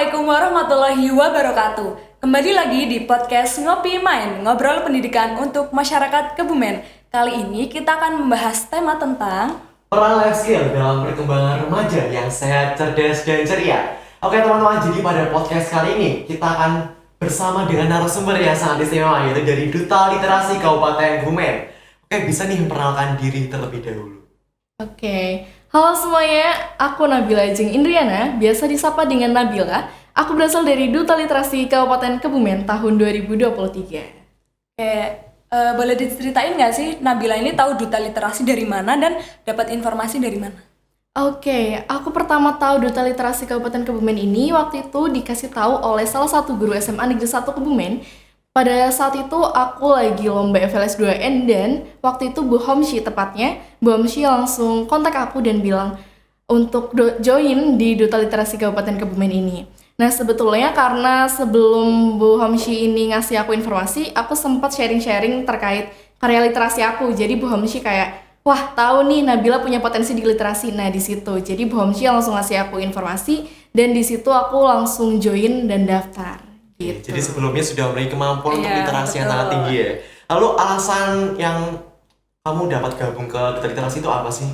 Assalamualaikum warahmatullahi wabarakatuh. Kembali lagi di podcast Ngopi Main, ngobrol pendidikan untuk masyarakat Kebumen. Kali ini kita akan membahas tema tentang peran life skill dalam perkembangan remaja yang sehat, cerdas, dan ceria. Oke teman-teman, jadi pada podcast kali ini kita akan bersama dengan narasumber yang sangat istimewa, yaitu dari Duta Literasi Kabupaten Kebumen. Oke, bisa nih memperkenalkan diri terlebih dahulu. Oke, halo semuanya, aku Nabila Jeng Indriana, biasa disapa dengan Nabila. Aku berasal dari Duta Literasi Kabupaten Kebumen tahun 2023. boleh diceritain nggak sih Nabila ini tahu Duta Literasi dari mana dan dapat informasi dari mana? Oke, aku pertama tahu Duta Literasi Kabupaten Kebumen ini waktu itu dikasih tahu oleh salah satu guru SMA Negeri 1 Kebumen. Pada saat itu aku lagi lomba FLS 2N dan waktu itu Bu Homshi tepatnya, Bu Homshi langsung kontak aku dan bilang untuk join di Duta Literasi Kabupaten Kebumen ini. Nah sebetulnya karena sebelum Bu Homshi ini ngasih aku informasi, aku sempat sharing-sharing terkait karya literasi aku. Jadi Bu Homshi kayak, wah tahu nih Nabila punya potensi di literasi. Nah di situ, jadi Bu Homshi langsung ngasih aku informasi dan di situ aku langsung join dan daftar. Gitu. Jadi sebelumnya sudah memiliki kemampuan untuk literasi yang betul. sangat tinggi ya. Lalu alasan yang kamu dapat gabung ke Duta Literasi itu apa sih?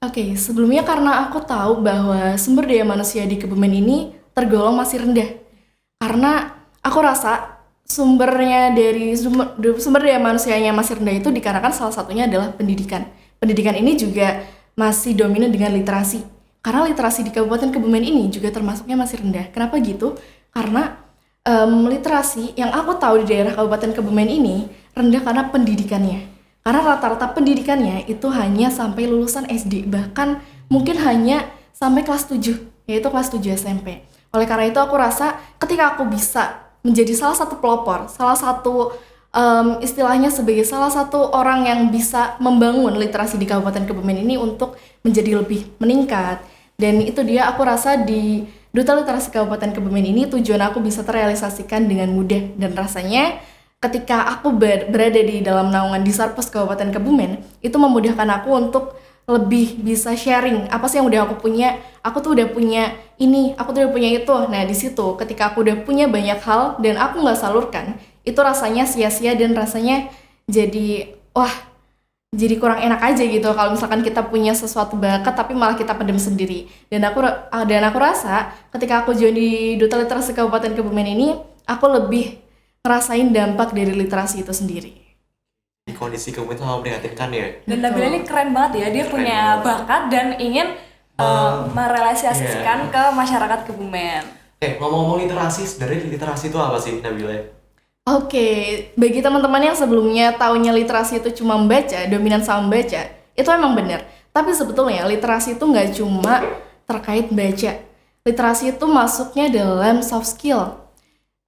Oke, sebelumnya karena aku tahu bahwa sumber daya manusia di Kebumen ini tergolong masih rendah. Karena aku rasa sumber daya manusianya masih rendah itu dikarenakan salah satunya adalah pendidikan. Pendidikan ini juga masih dominan dengan literasi. Karena literasi di Kabupaten Kebumen ini juga termasuknya masih rendah. Kenapa gitu? Karena literasi yang aku tahu di daerah Kabupaten Kebumen ini rendah karena pendidikannya. Karena rata-rata pendidikannya itu hanya sampai lulusan SD, bahkan mungkin hanya sampai kelas 7, yaitu kelas 7 SMP. Oleh karena itu aku rasa ketika aku bisa menjadi salah satu pelopor, salah satu istilahnya sebagai salah satu orang yang bisa membangun literasi di Kabupaten Kebumen ini untuk menjadi lebih meningkat. Dan itu dia aku rasa di Duta Literasi Kabupaten Kebumen ini tujuan aku bisa terrealisasikan dengan mudah. Dan rasanya ketika aku berada di dalam naungan Disarpus Kabupaten Kebumen, itu memudahkan aku untuk lebih bisa sharing apa sih yang udah aku punya. Aku tuh udah punya ini, aku tuh udah punya itu. Nah di situ ketika aku udah punya banyak hal dan aku nggak salurkan, itu rasanya sia-sia dan rasanya jadi jadi kurang enak aja gitu kalau misalkan kita punya sesuatu bakat tapi malah kita pendem sendiri. Dan aku rasa ketika aku join di Duta Literasi Kabupaten Kebumen ini, aku lebih ngerasain dampak dari literasi itu sendiri. Di kondisi kamu itu sangat memprihatinkan ya. Dan Nabila ini keren banget ya, dia punya bakat dan ingin merealisasikan ke masyarakat Kebumen. Ngomong-ngomong literasi, sebenarnya literasi itu apa sih Nabila? Oke, bagi teman-teman yang sebelumnya taunya literasi itu cuma membaca, dominan sama membaca, itu emang benar. Tapi sebetulnya literasi itu nggak cuma terkait baca. Literasi itu masuknya dalam soft skill.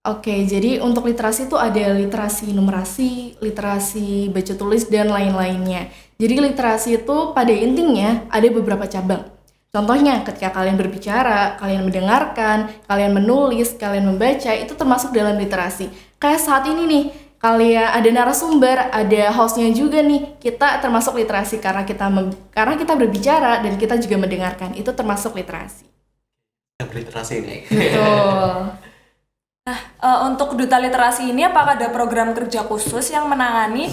Oke, jadi untuk literasi itu ada literasi numerasi, literasi baca tulis, dan lain-lainnya. Jadi literasi itu pada intinya ada beberapa cabang. Contohnya ketika kalian berbicara, kalian mendengarkan, kalian menulis, kalian membaca, itu termasuk dalam literasi. Kayak saat ini nih, kalian ada narasumber, ada hostnya juga nih, kita termasuk literasi karena kita berbicara dan kita juga mendengarkan, itu termasuk literasi. Literasi ini. Betul. Nah, untuk Duta Literasi ini apakah ada program kerja khusus yang menangani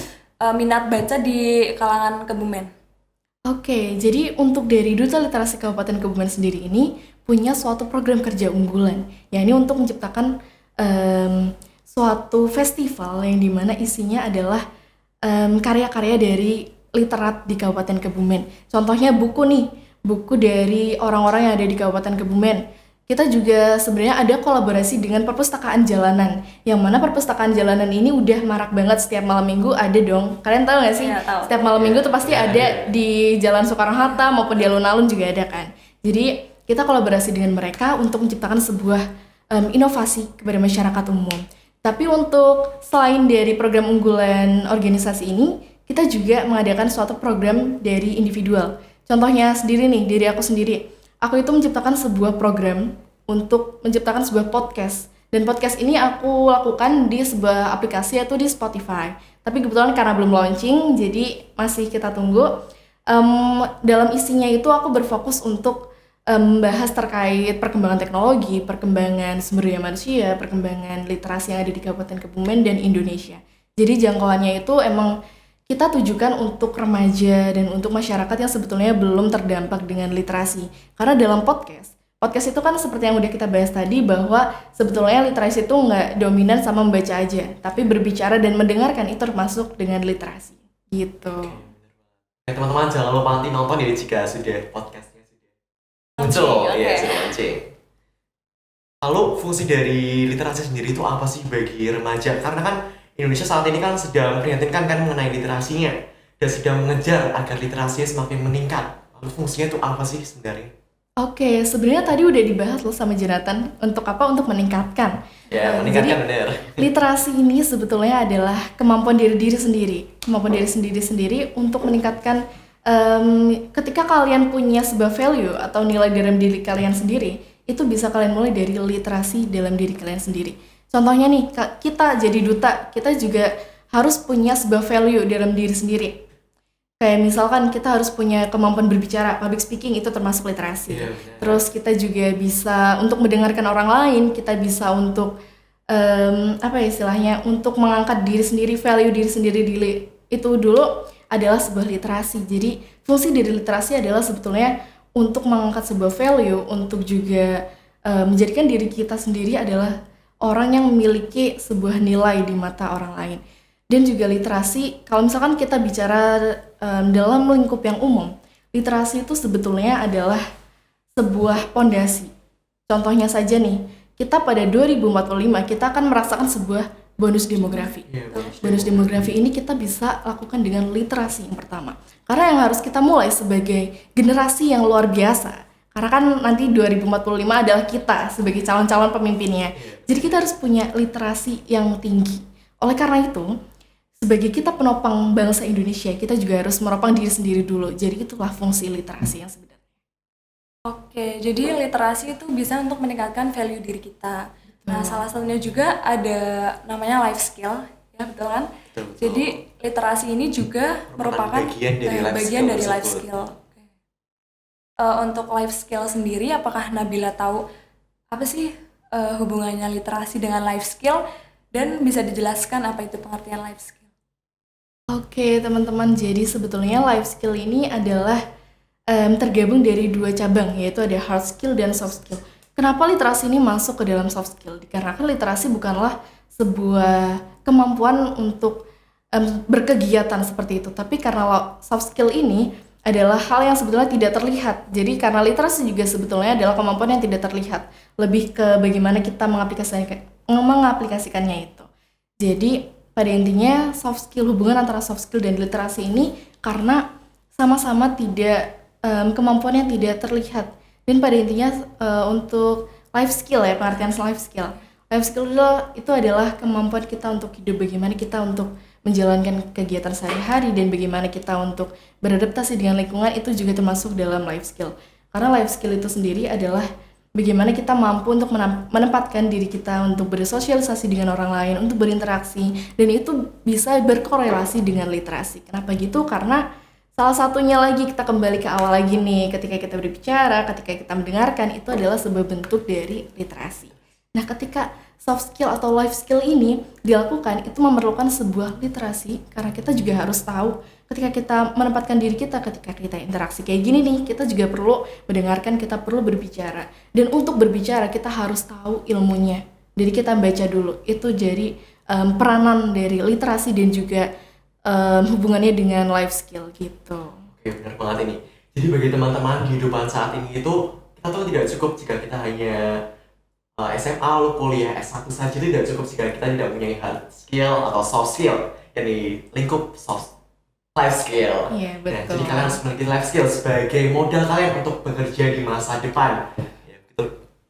minat baca di kalangan Kebumen? Oke, jadi untuk dari Duta Literasi Kabupaten Kebumen sendiri ini punya suatu program kerja unggulan, yakni untuk menciptakan suatu festival yang dimana isinya adalah karya-karya dari literat di Kabupaten Kebumen. Contohnya buku dari orang-orang yang ada di Kabupaten Kebumen. Kita juga sebenarnya ada kolaborasi dengan perpustakaan jalanan, yang mana perpustakaan jalanan ini udah marak banget, setiap malam minggu ada dong. Kalian tahu nggak sih? Iya, tahu. Setiap malam minggu tuh pasti ada di Jalan Soekarno-Hatta maupun di alun-alun juga ada kan. Jadi kita kolaborasi dengan mereka untuk menciptakan sebuah inovasi kepada masyarakat umum. Tapi untuk selain dari program unggulan organisasi ini, kita juga mengadakan suatu program dari individual. Contohnya sendiri nih, diri aku sendiri. Aku itu menciptakan sebuah program untuk menciptakan sebuah podcast. Dan podcast ini aku lakukan di sebuah aplikasi yaitu di Spotify. Tapi kebetulan karena belum launching, jadi masih kita tunggu. Dalam isinya itu aku berfokus untuk membahas terkait perkembangan teknologi, perkembangan sumber daya manusia, perkembangan literasi yang ada di Kabupaten Kebumen dan Indonesia. Jadi jangkauannya itu emang kita tujukan untuk remaja dan untuk masyarakat yang sebetulnya belum terdampak dengan literasi. Karena dalam podcast itu kan seperti yang udah kita bahas tadi bahwa sebetulnya literasi itu nggak dominan sama membaca aja, tapi berbicara dan mendengarkan itu termasuk dengan literasi. Gitu. Teman-teman jangan lupa nanti nonton ya jika sudah podcastnya muncul, ya sudah launching. Lalu fungsi dari literasi sendiri itu apa sih bagi remaja? Karena kan Indonesia saat ini kan sedang prihatinkan kan mengenai literasinya dan sedang mengejar agar literasinya semakin meningkat. Lalu fungsinya itu apa sih sebenarnya? Oke, sebenarnya tadi udah dibahas loh sama Jonathan untuk apa? Untuk meningkatkan. Ya, meningkatkan benar. Literasi ini sebetulnya adalah kemampuan diri sendiri, sendiri untuk meningkatkan. Ketika kalian punya sebuah value atau nilai dalam diri kalian sendiri, itu bisa kalian mulai dari literasi dalam diri kalian sendiri. Contohnya nih, kita jadi duta, kita juga harus punya sebuah value dalam diri sendiri. Kayak misalkan kita harus punya kemampuan berbicara, public speaking itu termasuk literasi. Terus kita juga bisa untuk mendengarkan orang lain, kita bisa untuk untuk mengangkat diri sendiri, value diri sendiri itu dulu adalah sebuah literasi. Jadi fungsi dari literasi adalah sebetulnya untuk mengangkat sebuah value, untuk juga menjadikan diri kita sendiri adalah orang yang memiliki sebuah nilai di mata orang lain. Dan juga literasi, kalau misalkan kita bicara dalam lingkup yang umum, literasi itu sebetulnya adalah sebuah pondasi. Contohnya saja nih, kita pada 2045 kita akan merasakan sebuah bonus demografi. Bonus demografi ini kita bisa lakukan dengan literasi yang pertama. Karena yang harus kita mulai sebagai generasi yang luar biasa. Karena kan nanti 2045 adalah kita sebagai calon-calon pemimpinnya. Jadi kita harus punya literasi yang tinggi. Oleh karena itu, sebagai kita penopang bangsa Indonesia, kita juga harus menopang diri sendiri dulu. Jadi itulah fungsi literasi yang sebenarnya. Oke, jadi literasi itu bisa untuk meningkatkan value diri kita. Nah, salah satunya juga ada namanya life skill, ya betul kan? Betul. Jadi literasi ini juga merupakan bagian dari life skill. Untuk life skill sendiri, apakah Nabila tahu apa sih hubungannya literasi dengan life skill dan bisa dijelaskan apa itu pengertian life skill? Oke, teman-teman, jadi sebetulnya life skill ini adalah tergabung dari dua cabang, yaitu ada hard skill dan soft skill. Kenapa literasi ini masuk ke dalam soft skill? Dikarenakan literasi bukanlah sebuah kemampuan untuk berkegiatan seperti itu, tapi karena soft skill ini adalah hal yang sebetulnya tidak terlihat. Jadi karena literasi juga sebetulnya adalah kemampuan yang tidak terlihat, lebih ke bagaimana kita mengaplikasikannya itu. Jadi pada intinya soft skill, hubungan antara soft skill dan literasi ini karena sama-sama tidak kemampuan yang tidak terlihat. Dan pada intinya untuk life skill ya, pengertian life skill itu adalah kemampuan kita untuk hidup, bagaimana kita untuk menjalankan kegiatan sehari-hari dan bagaimana kita untuk beradaptasi dengan lingkungan, itu juga termasuk dalam life skill. Karena life skill itu sendiri adalah bagaimana kita mampu untuk menempatkan diri kita untuk bersosialisasi dengan orang lain, untuk berinteraksi, dan itu bisa berkorelasi dengan literasi. Kenapa gitu? Karena salah satunya lagi, kita kembali ke awal lagi nih, ketika kita berbicara, ketika kita mendengarkan, itu adalah sebuah bentuk dari literasi. Nah, ketika soft skill atau life skill ini dilakukan, itu memerlukan sebuah literasi, karena kita juga harus tahu ketika kita menempatkan diri kita, ketika kita interaksi kayak gini nih, kita juga perlu mendengarkan, kita perlu berbicara. Dan untuk berbicara, kita harus tahu ilmunya. Jadi kita baca dulu, itu jadi peranan dari literasi dan juga hubungannya dengan life skill gitu. Oke, benar banget ini. Jadi bagi teman-teman di kehidupan saat ini itu kita tuh tidak cukup jika kita hanya SMA lalu kuliah S1 saja, tidak cukup jika kita tidak punya hard skill atau soft skill, yakni lingkup soft life skill. Iya, betul. Nah, jadi kalian harus memiliki life skill sebagai modal kalian untuk bekerja di masa depan.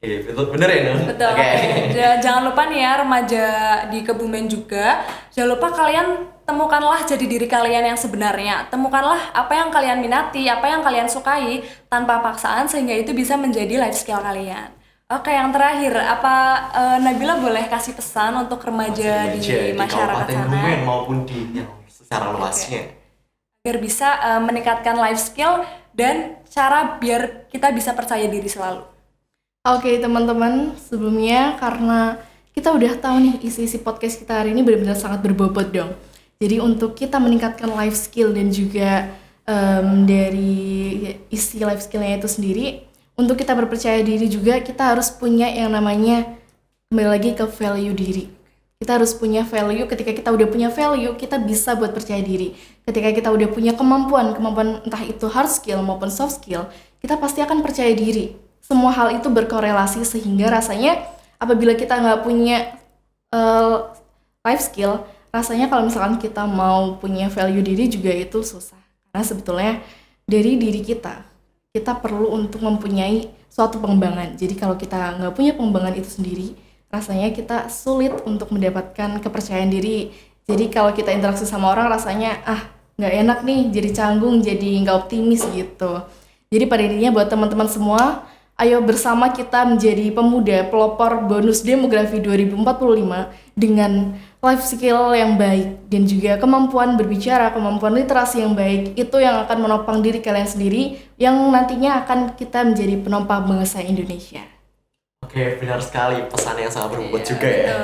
Betul, bener ya, Nun? Betul. Okay. Jangan lupa nih ya remaja di Kebumen juga, jangan lupa kalian temukanlah jati diri kalian yang sebenarnya. Temukanlah apa yang kalian minati, apa yang kalian sukai tanpa paksaan sehingga itu bisa menjadi life skill kalian. Oke, yang terakhir, apa Nabila boleh kasih pesan untuk remaja di masyarakat Kabupaten sana? Kebumen maupun di yang secara luasnya? Biar bisa meningkatkan life skill dan cara biar kita bisa percaya diri selalu. Oke teman-teman, sebelumnya karena kita udah tahu nih isi-isi podcast kita hari ini benar-benar sangat berbobot dong. Jadi untuk kita meningkatkan life skill dan juga dari isi life skillnya itu sendiri, untuk kita berpercaya diri juga kita harus punya yang namanya, kembali lagi ke value diri. Kita harus punya value. Ketika kita udah punya value, kita bisa buat percaya diri. Ketika kita udah punya kemampuan entah itu hard skill maupun soft skill, kita pasti akan percaya diri. Semua hal itu berkorelasi sehingga rasanya apabila kita nggak punya life skill, rasanya kalau misalkan kita mau punya value diri juga itu susah. Karena sebetulnya dari diri kita perlu untuk mempunyai suatu pengembangan. Jadi kalau kita nggak punya pengembangan itu sendiri, rasanya kita sulit untuk mendapatkan kepercayaan diri. Jadi kalau kita interaksi sama orang rasanya nggak enak nih, jadi canggung, jadi nggak optimis gitu. Jadi pada intinya buat teman-teman semua, ayo bersama kita menjadi pemuda pelopor bonus demografi 2045 dengan life skill yang baik dan juga kemampuan berbicara, kemampuan literasi yang baik. Itu yang akan menopang diri kalian sendiri, yang nantinya akan kita menjadi penopang bangsa Indonesia. Oke, benar sekali, pesan yang sangat berbobot juga ya.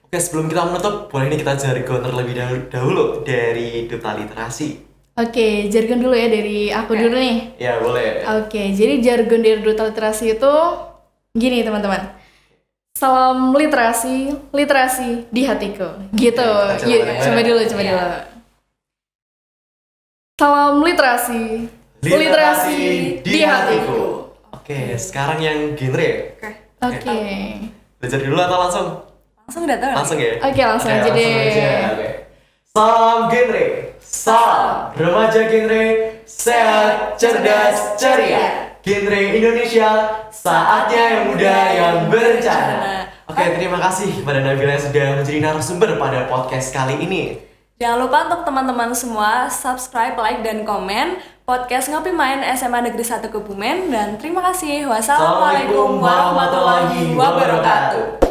Oke, sebelum kita menutup, boleh nih kita jargon terlebih dahulu dari Duta Literasi. Oke, jargon dulu ya dari aku dulu nih. Ya, boleh. Oke, jadi jargon dari Duta Literasi itu gini teman-teman. Salam literasi, literasi di hatiku. Gitu. Coba dulu. Salam literasi, literasi di hatiku. Oke, sekarang yang genre. Oke. Belajar dulu atau langsung? Langsung udah tahu. Langsung ya? Oke, langsung aja deh. Oke. Salam genre. Salam remaja genre. Sehat, cerdas, ceria. Genre Indonesia. Saatnya yang muda yang berencana. Oke, terima kasih kepada Nabila yang sudah menjadi narasumber pada podcast kali ini. Jangan lupa untuk teman-teman semua subscribe, like, dan komen podcast Ngopi Main SMA Negeri 1 Kebumen. Dan terima kasih. Wassalamualaikum warahmatullahi wabarakatuh.